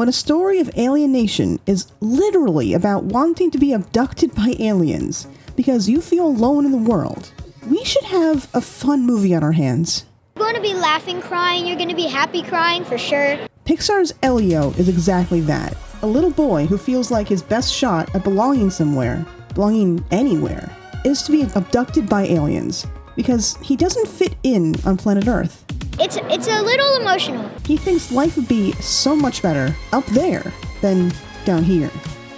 When a story of alienation is literally about wanting to be abducted by aliens because you feel alone in the world, we should have a fun movie on our hands. You're going to be laughing, crying, you're going to be happy, crying, for sure. Pixar's Elio is exactly that. A little boy who feels like his best shot at belonging somewhere, belonging anywhere, is to be abducted by aliens because he doesn't fit in on planet Earth. It's a little emotional. He thinks life would be so much better up there than down here,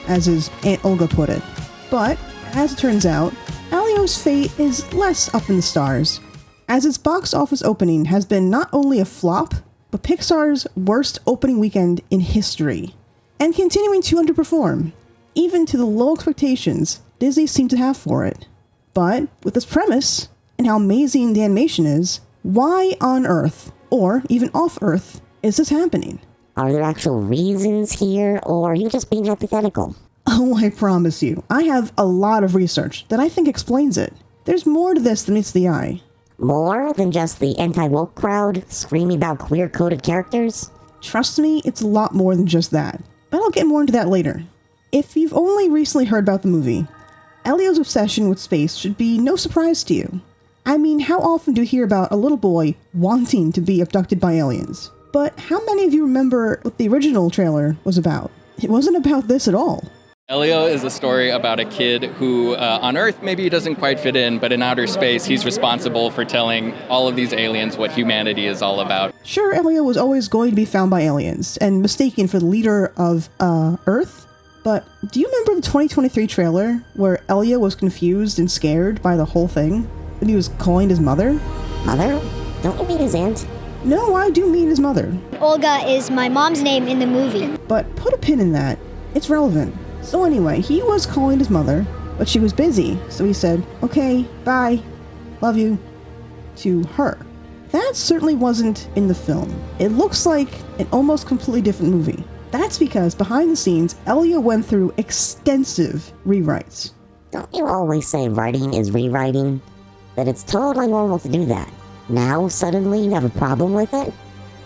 as his Aunt Olga put it. But, as it turns out, Elio's fate is less up in the stars, as its box office opening has been not only a flop, but Pixar's worst opening weekend in history, and continuing to underperform, even to the low expectations Disney seemed to have for it. But, with this premise, and how amazing the animation is, why on Earth, or even off Earth, is this happening? Are there actual reasons here, or are you just being hypothetical? Oh, I promise you, I have a lot of research that I think explains it. There's more to this than meets the eye. More than just the anti-woke crowd screaming about queer-coded characters? Trust me, it's a lot more than just that. But I'll get more into that later. If you've only recently heard about the movie, Elio's obsession with space should be no surprise to you. I mean, how often do you hear about a little boy wanting to be abducted by aliens? But how many of you remember what the original trailer was about? It wasn't about this at all. Elio is a story about a kid who, on Earth, maybe he doesn't quite fit in, but in outer space, he's responsible for telling all of these aliens what humanity is all about. Sure, Elio was always going to be found by aliens and mistaken for the leader of, Earth. But do you remember the 2023 trailer where Elio was confused and scared by the whole thing? And he was calling his mother? Mother? Don't you mean his aunt? No, I do mean his mother. Olga is my mom's name in the movie. But put a pin in that. It's relevant. So anyway, he was calling his mother, but she was busy, so he said, "Okay, bye, love you," to her. That certainly wasn't in the film. It looks like an almost completely different movie. That's because behind the scenes, Elio went through extensive rewrites. Don't you always say writing is rewriting? That it's totally normal to do that. Now, suddenly, you have a problem with it?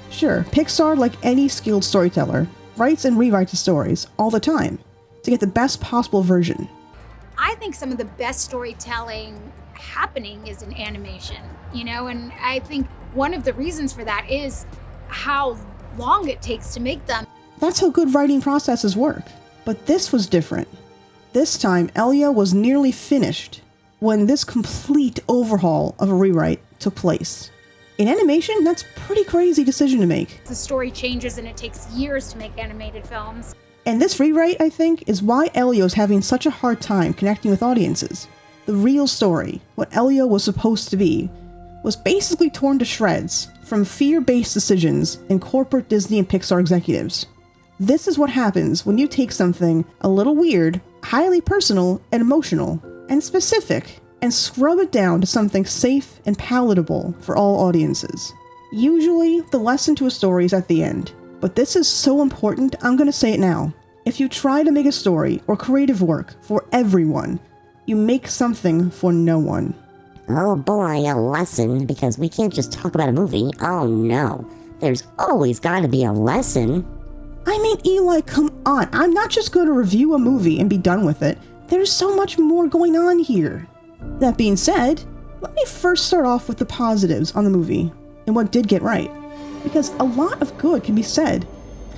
Sure, Pixar, like any skilled storyteller, writes and rewrites the stories all the time to get the best possible version. I think some of the best storytelling happening is in animation, and I think one of the reasons for that is how long it takes to make them. That's how good writing processes work. But this was different. This time, Elio was nearly finished when this complete overhaul of a rewrite took place. In animation, that's a pretty crazy decision to make. The story changes and it takes years to make animated films. And this rewrite, I think, is why Elio's having such a hard time connecting with audiences. The real story, what Elio was supposed to be, was basically torn to shreds from fear-based decisions in corporate Disney and Pixar executives. This is what happens when you take something a little weird, highly personal and emotional, and specific, and scrub it down to something safe and palatable for all audiences. Usually, the lesson to a story is at the end. But this is so important, I'm gonna say it now. If you try to make a story or creative work for everyone, you make something for no one. Oh boy, a lesson, because we can't just talk about a movie. Oh no, there's always gotta be a lesson. I mean, Eli, come on. I'm not just going to review a movie and be done with it. There's so much more going on here. That being said, let me first start off with the positives on the movie and what did get right. Because a lot of good can be said.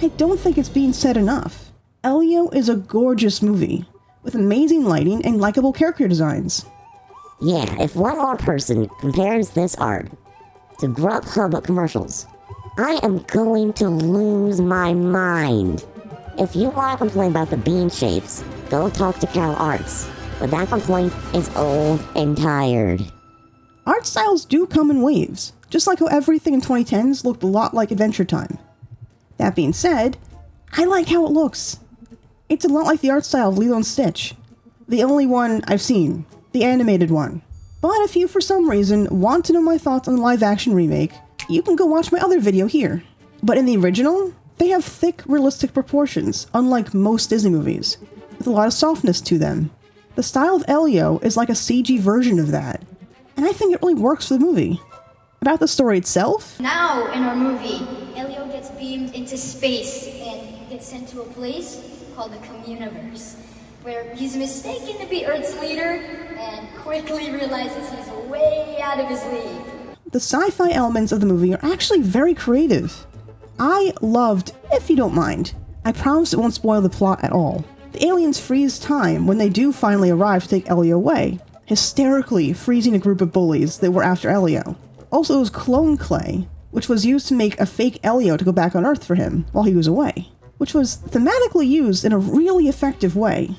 I don't think it's being said enough. Elio is a gorgeous movie with amazing lighting and likable character designs. Yeah, if one more person compares this art to Grubhub commercials, I am going to lose my mind. If you want to complain about the bean shapes, go talk to Cal Arts. But that complaint is old and tired. Art styles do come in waves, just like how everything in 2010s looked a lot like Adventure Time. That being said, I like how it looks. It's a lot like the art style of Lilo and Stitch. The only one I've seen, the animated one. But if you for some reason want to know my thoughts on the live action remake, you can go watch my other video here. But in the original, they have thick, realistic proportions, unlike most Disney movies, with a lot of softness to them. The style of Elio is like a CG version of that, and I think it really works for the movie. About the story itself? Now, in our movie, Elio gets beamed into space, and gets sent to a place called the Communiverse, where he's mistaken to be Earth's leader and quickly realizes he's way out of his league. The sci-fi elements of the movie are actually very creative. I loved, if you don't mind, I promise it won't spoil the plot at all. The aliens freeze time when they do finally arrive to take Elio away, hysterically freezing a group of bullies that were after Elio. Also, it was clone clay, which was used to make a fake Elio to go back on Earth for him while he was away, which was thematically used in a really effective way.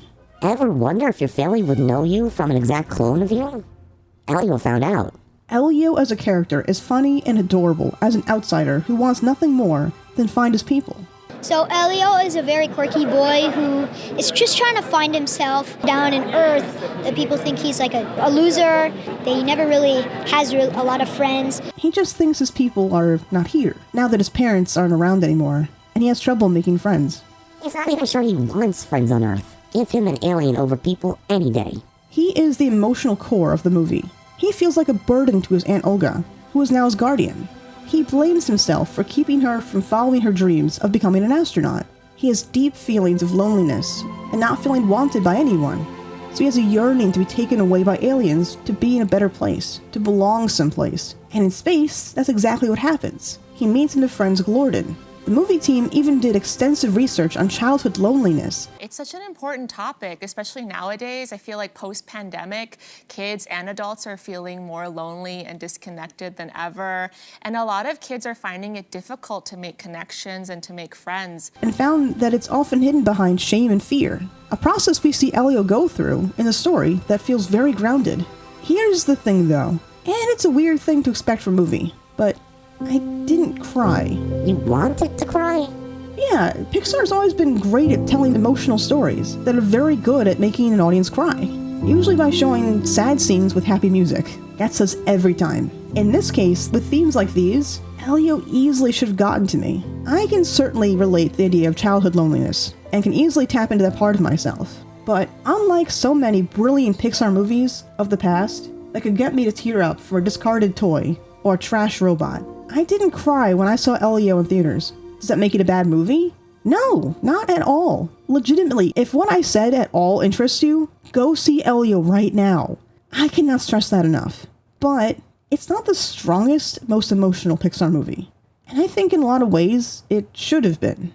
Ever wonder if your family would know you from an exact clone of you? Elio found out. Elio as a character is funny and adorable as an outsider who wants nothing more than find his people. So Elio is a very quirky boy who is just trying to find himself down in Earth. That people think he's like a loser, that he never really has a lot of friends. He just thinks his people are not here, now that his parents aren't around anymore, and he has trouble making friends. He's not even sure he wants friends on Earth. Give him an alien over people any day. He is the emotional core of the movie. He feels like a burden to his Aunt Olga, who is now his guardian. He blames himself for keeping her from following her dreams of becoming an astronaut. He has deep feelings of loneliness and not feeling wanted by anyone. So he has a yearning to be taken away by aliens to be in a better place, to belong someplace. And in space, that's exactly what happens. He meets and befriends Glorden. The movie team even did extensive research on childhood loneliness. It's such an important topic, especially nowadays. I feel like post-pandemic, kids and adults are feeling more lonely and disconnected than ever. And a lot of kids are finding it difficult to make connections and to make friends. And found that it's often hidden behind shame and fear. A process we see Elio go through in the story that feels very grounded. Here's the thing though, and it's a weird thing to expect from a movie, but I didn't cry. You wanted to cry? Yeah, Pixar's always been great at telling emotional stories that are very good at making an audience cry. Usually by showing sad scenes with happy music. That's us every time. In this case, with themes like these, Elio easily should have gotten to me. I can certainly relate to the idea of childhood loneliness, and can easily tap into that part of myself. But unlike so many brilliant Pixar movies of the past that could get me to tear up for a discarded toy or a trash robot, I didn't cry when I saw Elio in theaters. Does that make it a bad movie? No, not at all. Legitimately, if what I said at all interests you, go see Elio right now. I cannot stress that enough. But it's not the strongest, most emotional Pixar movie. And I think in a lot of ways, it should have been.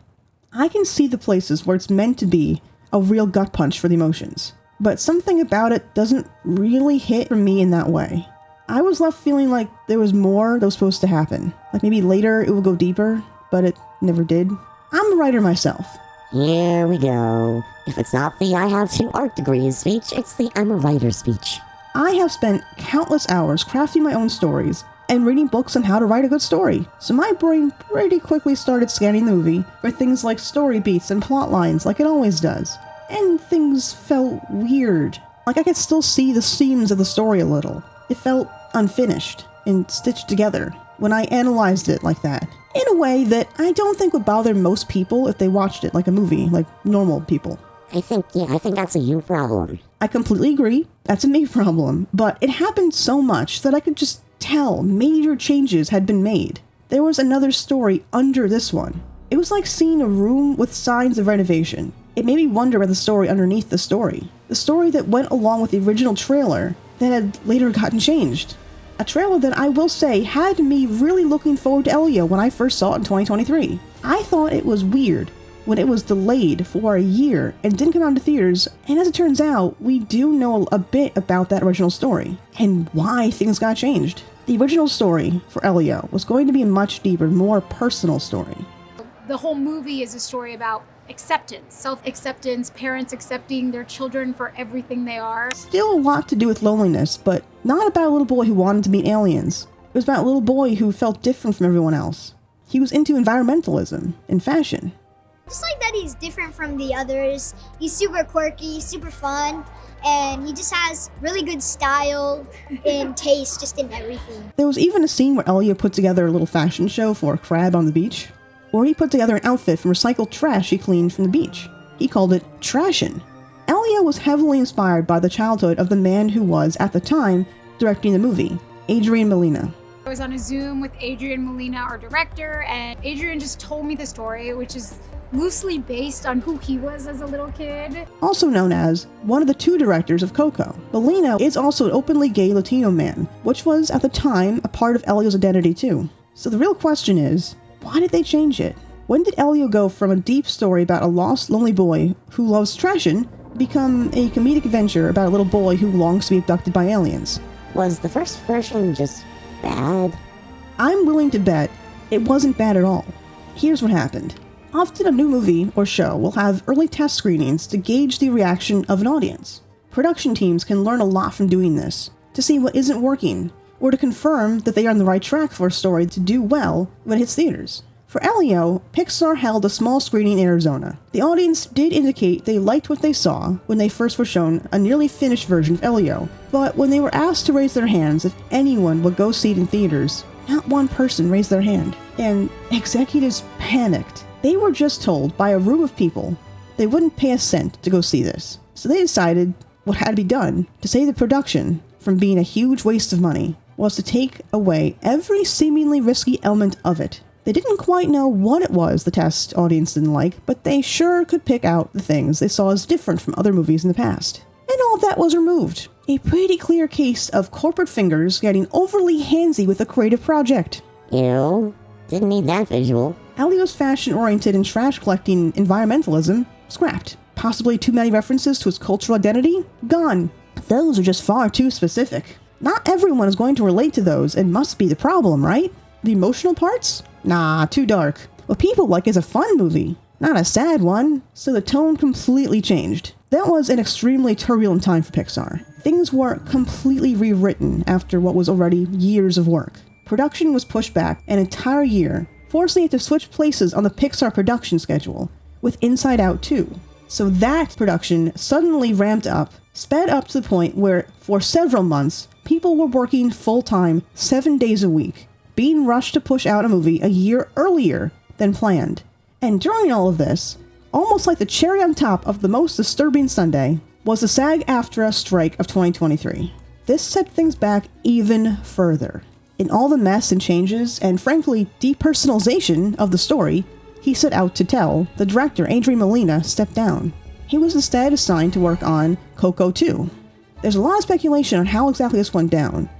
I can see the places where it's meant to be a real gut punch for the emotions. But something about it doesn't really hit for me in that way. I was left feeling like there was more that was supposed to happen. Like maybe later it would go deeper, but it never did. I'm a writer myself. Here we go. If it's not the I have 2 art degrees speech, it's the I'm a writer speech. I have spent countless hours crafting my own stories and reading books on how to write a good story, so my brain pretty quickly started scanning the movie for things like story beats and plot lines like it always does. And things felt weird. Like I could still see the seams of the story a little. It felt unfinished and stitched together when I analyzed it like that, in a way that I don't think would bother most people if they watched it like a movie, like normal people. I think that's a you problem. I completely agree, that's a me problem, but it happened so much that I could just tell major changes had been made. There was another story under this one. It was like seeing a room with signs of renovation. It made me wonder about the story underneath the story. The story that went along with the original trailer that had later gotten changed. A trailer that I will say had me really looking forward to Elio when I first saw it in 2023. I thought it was weird when it was delayed for a year and didn't come out to theaters, and as it turns out, we do know a bit about that original story and why things got changed. The original story for Elio was going to be a much deeper, more personal story. The whole movie is a story about acceptance, self-acceptance, parents accepting their children for everything they are. Still a lot to do with loneliness, but not about a little boy who wanted to meet aliens. It was about a little boy who felt different from everyone else. He was into environmentalism and fashion. Just like that he's different from the others. He's super quirky, super fun, and he just has really good style and taste just in everything. There was even a scene where Elio put together a little fashion show for a crab on the beach. Or he put together an outfit from recycled trash he cleaned from the beach. He called it Trashin'. Elio was heavily inspired by the childhood of the man who was, at the time, directing the movie, Adrian Molina. I was on a Zoom with Adrian Molina, our director, and Adrian just told me the story, which is loosely based on who he was as a little kid. Also known as one of the two directors of Coco, Molina is also an openly gay Latino man, which was, at the time, a part of Elio's identity too. So the real question is, why did they change it? When did Elio go from a deep story about a lost, lonely boy who loves trashing become a comedic adventure about a little boy who longs to be abducted by aliens? Was the first version just bad? I'm willing to bet it wasn't bad at all. Here's what happened. Often a new movie or show will have early test screenings to gauge the reaction of an audience. Production teams can learn a lot from doing this, to see what isn't working, or to confirm that they are on the right track for a story to do well when it hits theaters. For Elio, Pixar held a small screening in Arizona. The audience did indicate they liked what they saw when they first were shown a nearly finished version of Elio, but when they were asked to raise their hands if anyone would go see it in theaters, not one person raised their hand, and executives panicked. They were just told by a room of people they wouldn't pay a cent to go see this. So they decided what had to be done to save the production from being a huge waste of money was to take away every seemingly risky element of it. They didn't quite know what it was the test audience didn't like, but they sure could pick out the things they saw as different from other movies in the past. And all of that was removed. A pretty clear case of corporate fingers getting overly handsy with a creative project. Ew, didn't need that visual. Elio's fashion-oriented and trash-collecting environmentalism, scrapped. Possibly too many references to his cultural identity, gone. Those are just far too specific. Not everyone is going to relate to those and must be the problem, right? The emotional parts? Nah, too dark. What people like is a fun movie, not a sad one, so the tone completely changed. That was an extremely turbulent time for Pixar. Things were completely rewritten after what was already years of work. Production was pushed back an entire year, forcing it to switch places on the Pixar production schedule, with Inside Out 2. So that production suddenly ramped up, sped up to the point where, for several months, people were working full-time, 7 days a week, being rushed to push out a movie a year earlier than planned. And during all of this, almost like the cherry on top of the most disturbing Sunday, was the SAG-AFTRA strike of 2023. This set things back even further. In all the mess and changes, and frankly, depersonalization of the story he set out to tell, the director, Adrian Molina, stepped down. He was instead assigned to work on Coco 2. There's a lot of speculation on how exactly this went down,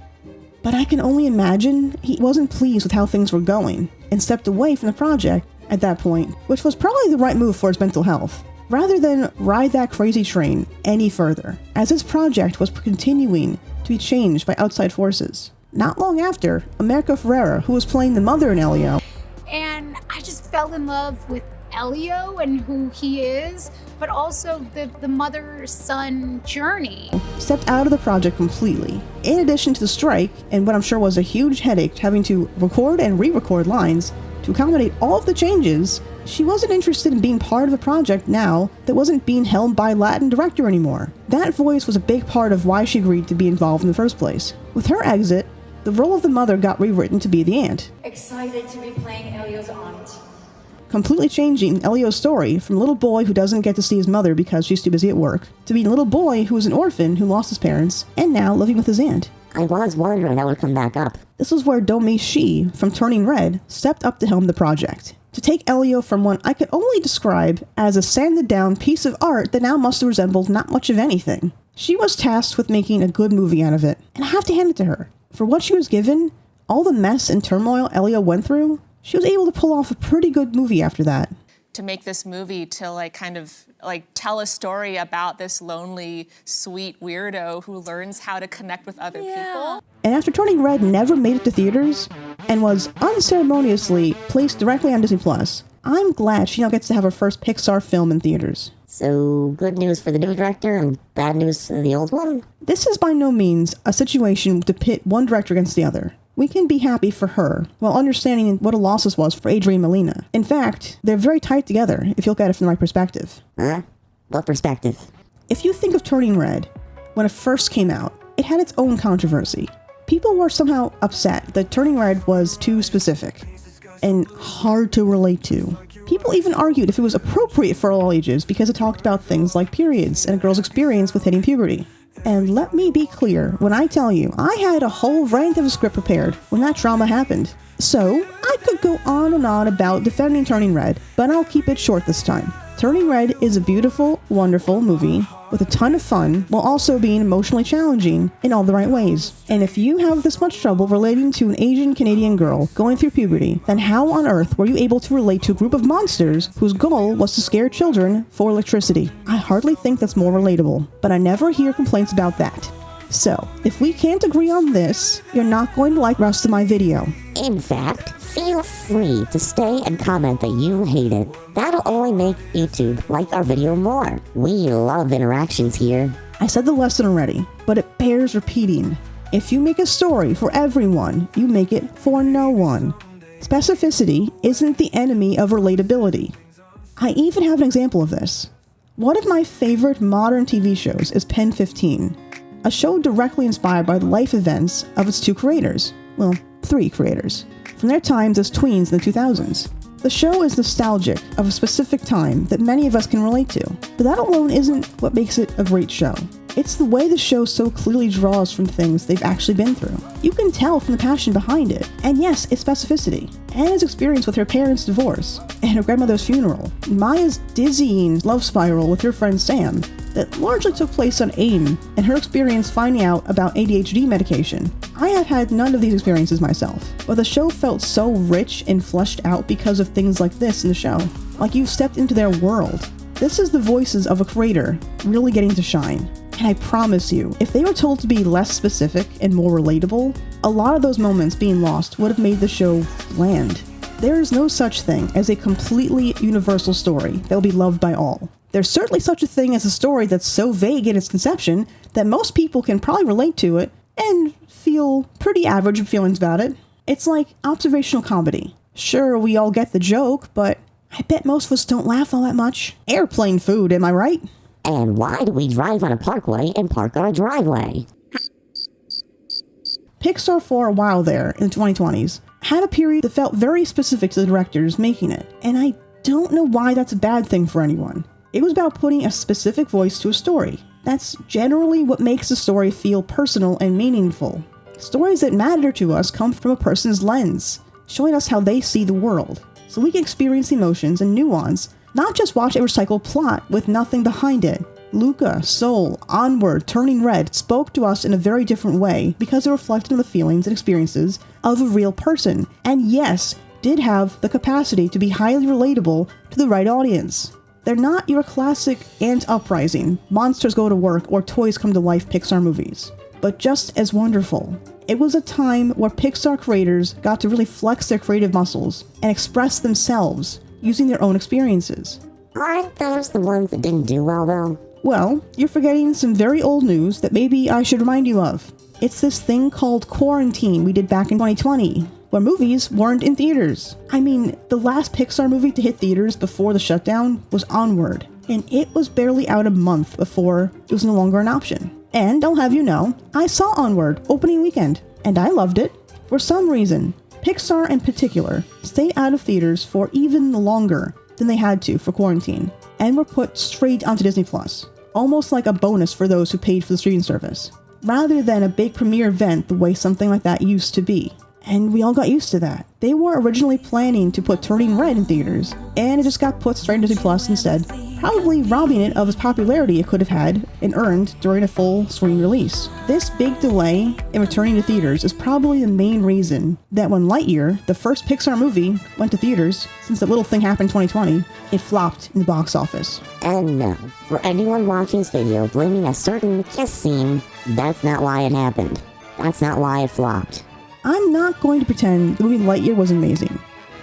but I can only imagine he wasn't pleased with how things were going, and stepped away from the project at that point, which was probably the right move for his mental health, rather than ride that crazy train any further, as his project was continuing to be changed by outside forces. Not long after, America Ferrera, who was playing the mother in Elio, And I just fell in love with Elio and who he is, but also the mother-son journey. stepped out of the project completely. In addition to the strike, and what I'm sure was a huge headache having to record and re-record lines to accommodate all of the changes, she wasn't interested in being part of a project now that wasn't being held by a Latin director anymore. That voice was a big part of why she agreed to be involved in the first place. With her exit, the role of the mother got rewritten to be the aunt, Excited to be playing Elio's aunt. completely changing Elio's story from little boy who doesn't get to see his mother because she's too busy at work, to being a little boy who is an orphan who lost his parents, and now living with his aunt. I was wondering that would come back up. This was where Domi Shi, from Turning Red, stepped up to helm the project, to take Elio from one I could only describe as a sanded-down piece of art that now must have resembled not much of anything. She was tasked with making a good movie out of it, and I have to hand it to her. For what she was given, all the mess and turmoil Elio went through, she was able to pull off a pretty good movie after that. To make this movie to kind of tell a story about this lonely, sweet weirdo who learns how to connect with other people. And after Turning Red never made it to theaters, and was unceremoniously placed directly on Disney Plus, I'm glad she now gets to have her first Pixar film in theaters. So, good news for the new director and bad news for the old one? This is by no means a situation to pit one director against the other. We can be happy for her, while understanding what a loss this was for Adrian Molina. In fact, they're very tight together, if you look at it from the right perspective. Huh? What perspective? If you think of Turning Red, when it first came out, it had its own controversy. People were somehow upset that Turning Red was too specific and hard to relate to. People even argued if it was appropriate for all ages because it talked about things like periods and a girl's experience with hitting puberty. And let me be clear when I tell you, I had a whole rant of a script prepared when that trauma happened. So, I could go on and on about defending Turning Red, but I'll keep it short this time. Turning Red is a beautiful, wonderful movie with a ton of fun while also being emotionally challenging in all the right ways. And if you have this much trouble relating to an Asian Canadian girl going through puberty, then how on earth were you able to relate to a group of monsters whose goal was to scare children for electricity? I hardly think that's more relatable, but I never hear complaints about that. So, if we can't agree on this, you're not going to like the rest of my video. In fact, feel free to stay and comment that you hate it. That'll only make YouTube like our video more. We love interactions here. I said the lesson already, but it bears repeating. If you make a story for everyone, you make it for no one. Specificity isn't the enemy of relatability. I even have an example of this. One of my favorite modern TV shows is Pen 15, a show directly inspired by the life events of its two creators. Well, three creators, from their times as tweens in the 2000s. The show is nostalgic of a specific time that many of us can relate to, but that alone isn't what makes it a great show. It's the way the show so clearly draws from things they've actually been through. You can tell from the passion behind it, and yes, it's specificity. Anna's experience with her parents' divorce, and her grandmother's funeral, Maya's dizzying love spiral with her friend Sam, that largely took place on AIM, and her experience finding out about ADHD medication. I have had none of these experiences myself, but the show felt so rich and fleshed out because of things like this in the show. Like you stepped into their world. This is the voices of a creator really getting to shine. And I promise you, if they were told to be less specific and more relatable, a lot of those moments being lost would have made the show bland. There is no such thing as a completely universal story that will be loved by all. There's certainly such a thing as a story that's so vague in its conception that most people can probably relate to it and feel pretty average feelings about it. It's like observational comedy. Sure, we all get the joke, but I bet most of us don't laugh all that much. Airplane food, am I right? And why do we drive on a parkway and park on a driveway? Pixar, for a while there, in the 2020s, had a period that felt very specific to the directors making it, and I don't know why that's a bad thing for anyone. It was about putting a specific voice to a story. That's generally what makes a story feel personal and meaningful. Stories that matter to us come from a person's lens, showing us how they see the world, so we can experience emotions and nuance, not just watch a recycled plot with nothing behind it. Luca, Soul, Onward, Turning Red spoke to us in a very different way because it reflected on the feelings and experiences of a real person, and yes, did have the capacity to be highly relatable to the right audience. They're not your classic Ant Uprising, monsters go to work, or toys come to life Pixar movies, but just as wonderful. It was a time where Pixar creators got to really flex their creative muscles and express themselves using their own experiences. Aren't those the ones that didn't do well, though? Well, you're forgetting some very old news that maybe I should remind you of. It's this thing called quarantine we did back in 2020, where movies weren't in theaters. I mean, the last Pixar movie to hit theaters before the shutdown was Onward, and it was barely out a month before it was no longer an option. And I'll have you know, I saw Onward opening weekend, and I loved it. For some reason, Pixar in particular stayed out of theaters for even longer than they had to for quarantine, and were put straight onto Disney Plus, almost like a bonus for those who paid for the streaming service, rather than a big premiere event the way something like that used to be. And we all got used to that. They were originally planning to put Turning Red in theaters, and it just got put straight into Disney Plus instead, probably robbing it of its popularity it could have had and earned during a full screen release. This big delay in returning to theaters is probably the main reason that when Lightyear, the first Pixar movie, went to theaters, since that little thing happened in 2020, it flopped in the box office. And no, for anyone watching this video blaming a certain kiss scene, that's not why it happened. That's not why it flopped. I'm not going to pretend the movie Lightyear was amazing.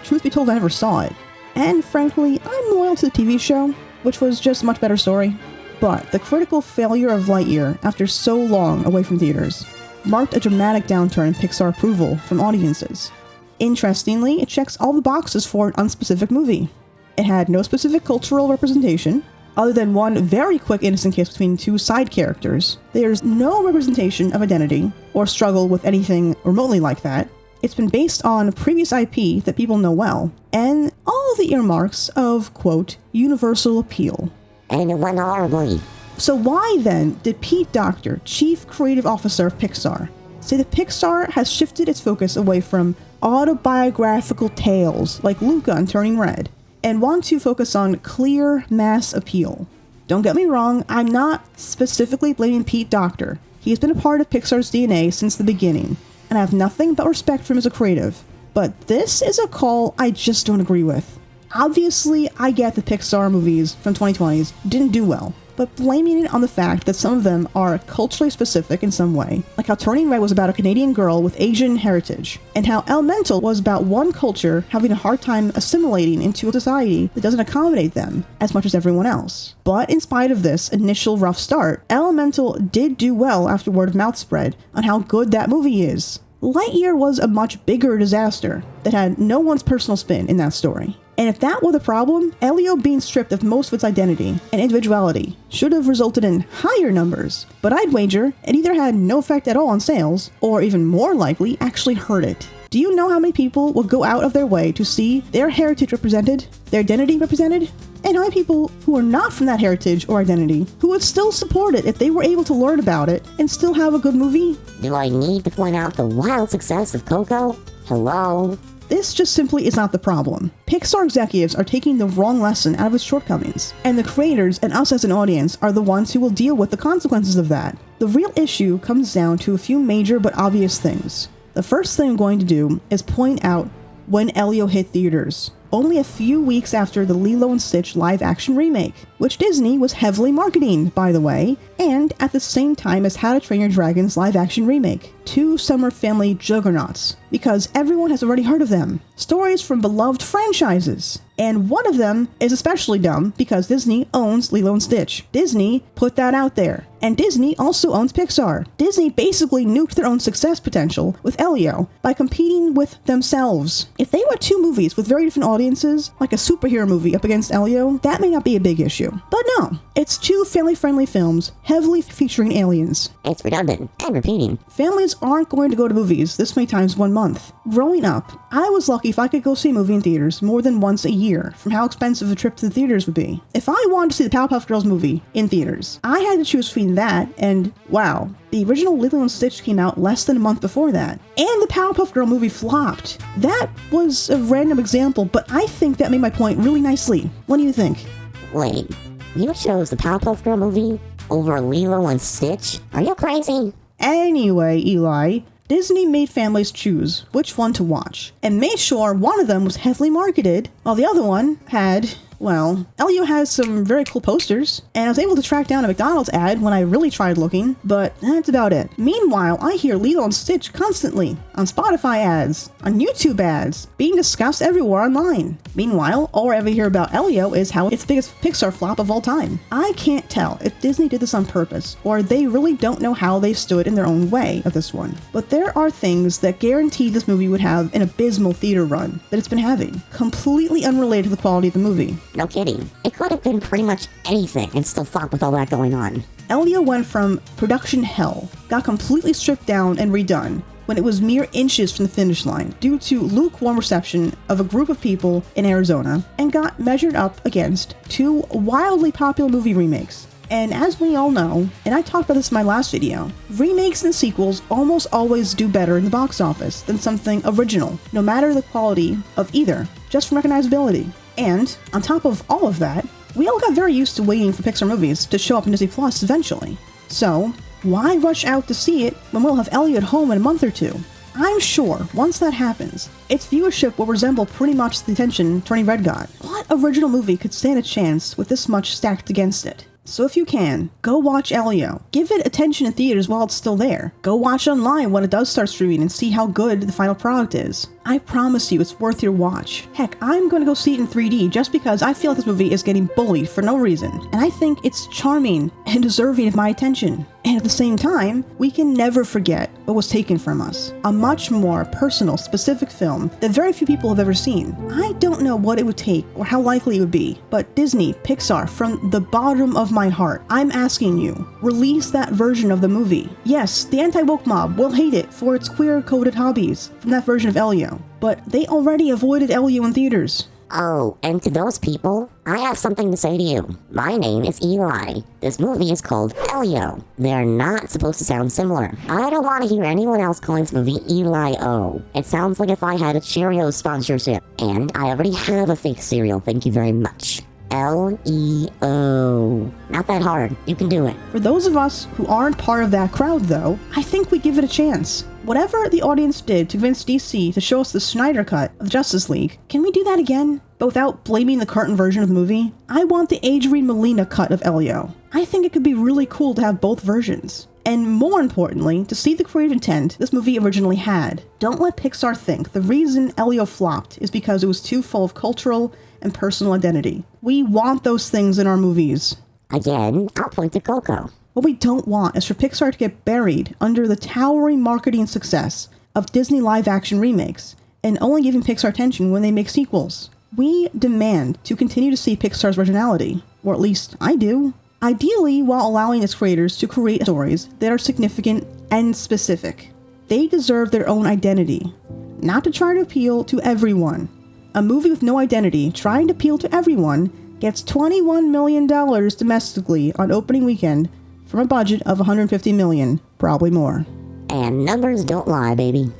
Truth be told, I never saw it. And frankly, I'm loyal to the TV show, which was just a much better story. But the critical failure of Lightyear, after so long away from theaters, marked a dramatic downturn in Pixar approval from audiences. Interestingly, it checks all the boxes for an unspecific movie. It had no specific cultural representation, other than one very quick innocent kiss between two side characters. There's no representation of identity or struggle with anything remotely like that. It's been based on previous IP that people know well, and all of the earmarks of, quote, universal appeal. And it went horribly. So why then did Pete Docter, Chief Creative Officer of Pixar, say that Pixar has shifted its focus away from autobiographical tales like Luca and Turning Red, and want to focus on clear mass appeal? Don't get me wrong, I'm not specifically blaming Pete Docter. He's been a part of Pixar's DNA since the beginning, and I have nothing but respect for him as a creative. But this is a call I just don't agree with. Obviously, I get that Pixar movies from 2020s didn't do well, but blaming it on the fact that some of them are culturally specific in some way, like how Turning Red was about a Canadian girl with Asian heritage, and how Elemental was about one culture having a hard time assimilating into a society that doesn't accommodate them as much as everyone else. But in spite of this initial rough start, Elemental did do well after word of mouth spread on how good that movie is. Lightyear was a much bigger disaster that had no one's personal spin in that story. And if that were the problem, Elio being stripped of most of its identity and individuality should have resulted in higher numbers. But I'd wager it either had no effect at all on sales, or even more likely, actually hurt it. Do you know how many people will go out of their way to see their heritage represented, their identity represented? And how many people who are not from that heritage or identity who would still support it if they were able to learn about it and still have a good movie? Do I need to point out the wild success of Coco? Hello? This just simply is not the problem. Pixar executives are taking the wrong lesson out of its shortcomings, and the creators and us as an audience are the ones who will deal with the consequences of that. The real issue comes down to a few major but obvious things. The first thing I'm going to do is point out when Elio hit theaters, only a few weeks after the Lilo and Stitch live-action remake, which Disney was heavily marketing, by the way, and at the same time as How to Train Your Dragon's live-action remake. Two summer family juggernauts, because everyone has already heard of them. Stories from beloved franchises. And one of them is especially dumb because Disney owns Lilo and Stitch. Disney put that out there. And Disney also owns Pixar. Disney basically nuked their own success potential with Elio by competing with themselves. If they were two movies with very different audiences, like a superhero movie up against Elio, that may not be a big issue. But no, it's two family-friendly films heavily featuring aliens. It's redundant and repeating. Families aren't going to go to movies this many times 1 month. Growing up, I was lucky if I could go see a movie in theaters more than once a year from how expensive a trip to the theaters would be. If I wanted to see the Powerpuff Girls movie in theaters, I had to choose between that and, wow, the original Lilo and Stitch came out less than a month before that. And the Powerpuff Girl movie flopped. That was a random example, but I think that made my point really nicely. What do you think? Wait, you chose the Powerpuff Girl movie over Lilo and Stitch? Are you crazy? Anyway, Eli, Disney made families choose which one to watch, and made sure one of them was heavily marketed, while the other one had, well, Elio has some very cool posters, and I was able to track down a McDonald's ad when I really tried looking, but that's about it. Meanwhile, I hear Lilo and Stitch constantly, on Spotify ads, on YouTube ads, being discussed everywhere online. Meanwhile, all I ever hear about Elio is how it's the biggest Pixar flop of all time. I can't tell if Disney did this on purpose, or they really don't know how they stood in their own way of this one. But there are things that guarantee this movie would have an abysmal theater run that it's been having, completely unrelated to the quality of the movie. No kidding. It could have been pretty much anything and still flop with all that going on. Elio went from production hell, got completely stripped down and redone, when it was mere inches from the finish line due to lukewarm reception of a group of people in Arizona, and got measured up against two wildly popular movie remakes. And as we all know, and I talked about this in my last video, remakes and sequels almost always do better in the box office than something original, no matter the quality of either, just from recognizability. And, on top of all of that, we all got very used to waiting for Pixar movies to show up in Disney Plus eventually. So, why rush out to see it when we'll have Elio at home in a month or two? I'm sure, once that happens, its viewership will resemble pretty much the attention Turning Red got. What original movie could stand a chance with this much stacked against it? So if you can, go watch Elio. Give it attention in theaters while it's still there. Go watch online when it does start streaming and see how good the final product is. I promise you it's worth your watch. Heck, I'm going to go see it in 3D just because I feel like this movie is getting bullied for no reason. And I think it's charming and deserving of my attention. And at the same time, we can never forget what was taken from us. A much more personal, specific film that very few people have ever seen. I don't know what it would take or how likely it would be, but Disney, Pixar, from the bottom of my heart, I'm asking you, release that version of the movie. Yes, the anti-woke mob will hate it for its queer-coded hobbies from that version of Elio, but they already avoided Elio in theaters. Oh, and to those people, I have something to say to you. My name is Eli. This movie is called Elio. They're not supposed to sound similar. I don't want to hear anyone else calling this movie Eli-O. It sounds like if I had a Cheerios sponsorship. And I already have a fake cereal, thank you very much. L-E-O. Not that hard. You can do it. For those of us who aren't part of that crowd, though, I think we give it a chance. Whatever the audience did to convince DC to show us the Snyder Cut of Justice League, can we do that again? But without blaming the current version of the movie? I want the Adrian Molina cut of Elio. I think it could be really cool to have both versions. And more importantly, to see the creative intent this movie originally had. Don't let Pixar think the reason Elio flopped is because it was too full of cultural and personal identity. We want those things in our movies. Again, I'll point to Coco. What we don't want is for Pixar to get buried under the towering marketing success of Disney live-action remakes, and only giving Pixar attention when they make sequels. We demand to continue to see Pixar's originality, or at least I do. Ideally, while allowing its creators to create stories that are significant and specific. They deserve their own identity, not to try to appeal to everyone. A movie with no identity trying to appeal to everyone gets $21 million domestically on opening weekend from a budget of $150 million, probably more. And numbers don't lie, baby.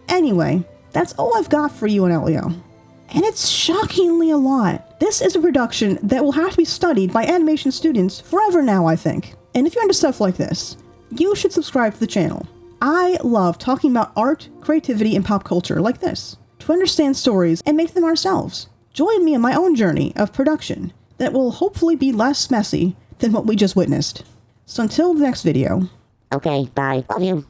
Anyway, that's all I've got for you on Elio. And it's shockingly a lot. This is a production that will have to be studied by animation students forever now, I think. And if you're into stuff like this, you should subscribe to the channel. I love talking about art, creativity, and pop culture like this, to understand stories and make them ourselves. Join me in my own journey of production that will hopefully be less messy than what we just witnessed. So until the next video. Okay, bye. Love you.